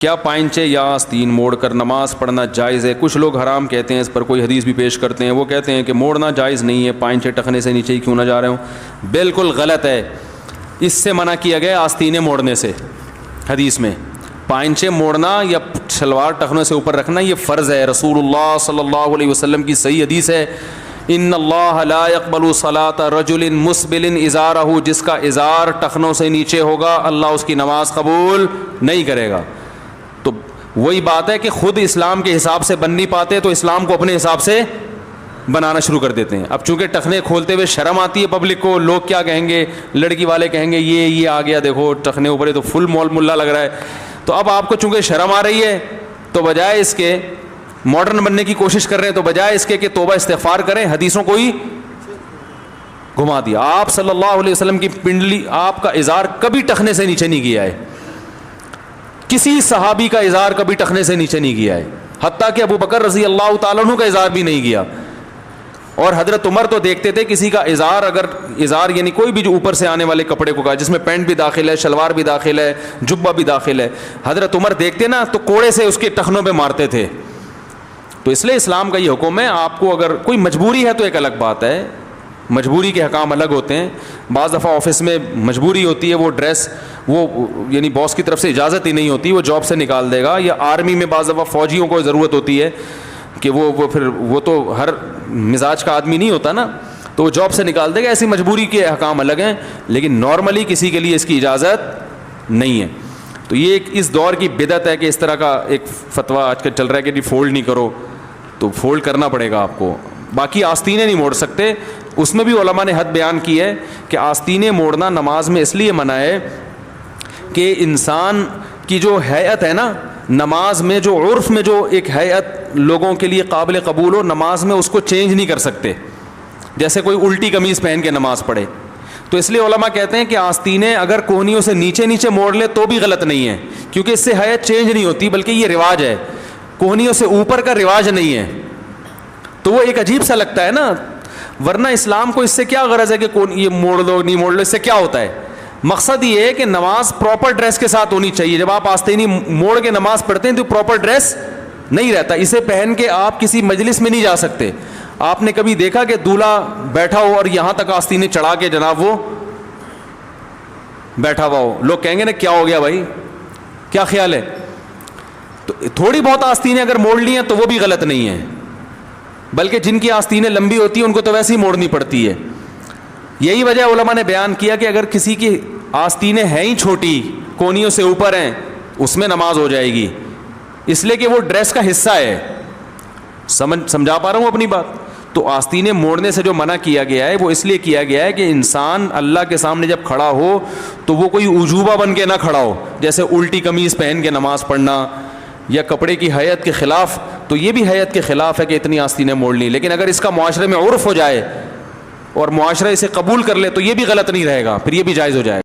کیا پائنچے یا آستین موڑ کر نماز پڑھنا جائز ہے؟ کچھ لوگ حرام کہتے ہیں، اس پر کوئی حدیث بھی پیش کرتے ہیں. وہ کہتے ہیں کہ موڑنا جائز نہیں ہے، پائنچے ٹخنے سے نیچے ہی کیوں نہ جا رہے ہوں. بالکل غلط ہے. اس سے منع کیا گیا آستینیں موڑنے سے. حدیث میں پائنچے موڑنا یا شلوار ٹخنوں سے اوپر رکھنا یہ فرض ہے. رسول اللہ صلی اللہ علیہ وسلم کی صحیح حدیث ہے، ان اللہ لا يقبل صلاة رجل مسبل ازارہ، جس کا ازار ٹخنوں سے نیچے ہوگا اللہ اس کی نماز قبول نہیں کرے گا. تو وہی بات ہے کہ خود اسلام کے حساب سے بن نہیں پاتے تو اسلام کو اپنے حساب سے بنانا شروع کر دیتے ہیں. اب چونکہ ٹخنے کھولتے ہوئے شرم آتی ہے پبلک کو، لوگ کیا کہیں گے، لڑکی والے کہیں گے یہ آ گیا دیکھو ٹخنے اوپر، یہ تو فل مول ملا لگ رہا ہے. تو اب آپ کو چونکہ شرم آ رہی ہے تو بجائے اس کے ماڈرن بننے کی کوشش کر رہے ہیں، تو بجائے اس کے کہ توبہ استغفار کریں، حدیثوں کو ہی گھما دیا. آپ صلی اللہ علیہ وسلم کی پنڈلی، آپ کا ازار کبھی ٹخنے سے نیچے نہیں گیا ہے. کسی صحابی کا ازار کبھی ٹخنے سے نیچے نہیں گیا ہے، حتیٰ کہ ابو بکر رضی اللہ تعالیٰ عنہ کا ازار بھی نہیں گیا. اور حضرت عمر تو دیکھتے تھے کسی کا ازار، اگر ازار یعنی کوئی بھی جو اوپر سے آنے والے کپڑے کو کہا، جس میں پینٹ بھی داخل ہے، شلوار بھی داخل ہے، جبہ بھی داخل ہے، حضرت عمر دیکھتے نا تو کوڑے سے اس کے ٹخنوں پہ مارتے تھے. تو اس لیے اسلام کا یہ حکم ہے. آپ کو اگر کوئی مجبوری ہے تو ایک الگ بات ہے، مجبوری کے حکام الگ ہوتے ہیں. بعض دفعہ آفس میں مجبوری ہوتی ہے، وہ ڈریس وہ یعنی باس کی طرف سے اجازت ہی نہیں ہوتی، وہ جاب سے نکال دے گا. یا آرمی میں بعض دفعہ فوجیوں کو ضرورت ہوتی ہے کہ وہ تو ہر مزاج کا آدمی نہیں ہوتا نا، تو وہ جاب سے نکال دے گا. ایسی مجبوری کے احکام الگ ہیں، لیکن نارملی کسی کے لیے اس کی اجازت نہیں ہے. تو یہ ایک اس دور کی بدعت ہے کہ اس طرح کا ایک فتویٰ آج کل چل رہا ہے کہ فولڈ نہیں کرو، تو فولڈ کرنا پڑے گا آپ کو. باقی آستینیں نہیں موڑ سکتے. اس میں بھی علماء نے حد بیان کی ہے کہ آستینیں موڑنا نماز میں اس لیے منع ہے کہ انسان کی جو ہیئت ہے نا، نماز میں جو عرف میں جو ایک ہیئت لوگوں کے لیے قابل قبول ہو، نماز میں اس کو چینج نہیں کر سکتے. جیسے کوئی الٹی قمیض پہن کے نماز پڑھے، تو اس لیے علماء کہتے ہیں کہ آستینیں اگر کوہنیوں سے نیچے موڑ لے تو بھی غلط نہیں ہے، کیونکہ اس سے ہیئت چینج نہیں ہوتی، بلکہ یہ رواج ہے. کوہنیوں سے اوپر کا رواج نہیں ہے. تو وہ ایک عجیب سا لگتا ہے نا، ورنہ اسلام کو اس سے کیا غرض ہے کہ یہ موڑ دو نہیں موڑ لو، اس سے کیا ہوتا ہے؟ مقصد یہ ہے کہ نماز پراپر ڈریس کے ساتھ ہونی چاہیے. جب آپ آستینی موڑ کے نماز پڑھتے ہیں تو پراپر ڈریس نہیں رہتا. اسے پہن کے آپ کسی مجلس میں نہیں جا سکتے. آپ نے کبھی دیکھا کہ دولہا بیٹھا ہو اور یہاں تک آستینیں چڑھا کے جناب وہ بیٹھا ہوا ہو؟ لوگ کہیں گے نا کیا ہو گیا بھائی، کیا خیال ہے؟ تو تھوڑی بہت آستینیں اگر موڑ لی ہیں تو وہ بھی غلط نہیں ہے، بلکہ جن کی آستینیں لمبی ہوتی ہیں ان کو تو ویسے ہی موڑنی پڑتی ہے. یہی وجہ علماء نے بیان کیا کہ اگر کسی کی آستینیں ہیں ہی چھوٹی، کونیوں سے اوپر ہیں، اس میں نماز ہو جائے گی، اس لیے کہ وہ ڈریس کا حصہ ہے. سمجھا پا رہا ہوں اپنی بات؟ تو آستینیں موڑنے سے جو منع کیا گیا ہے وہ اس لیے کیا گیا ہے کہ انسان اللہ کے سامنے جب کھڑا ہو تو وہ کوئی عجوبہ بن کے نہ کھڑا ہو، جیسے الٹی قمیض پہن کے نماز پڑھنا یا کپڑے کی حیت کے خلاف. تو یہ بھی حیت کے خلاف ہے کہ اتنی آستینیں موڑ لیں، لیکن اگر اس کا معاشرے میں عرف ہو جائے اور معاشرہ اسے قبول کر لے تو یہ بھی غلط نہیں رہے گا، پھر یہ بھی جائز ہو جائے.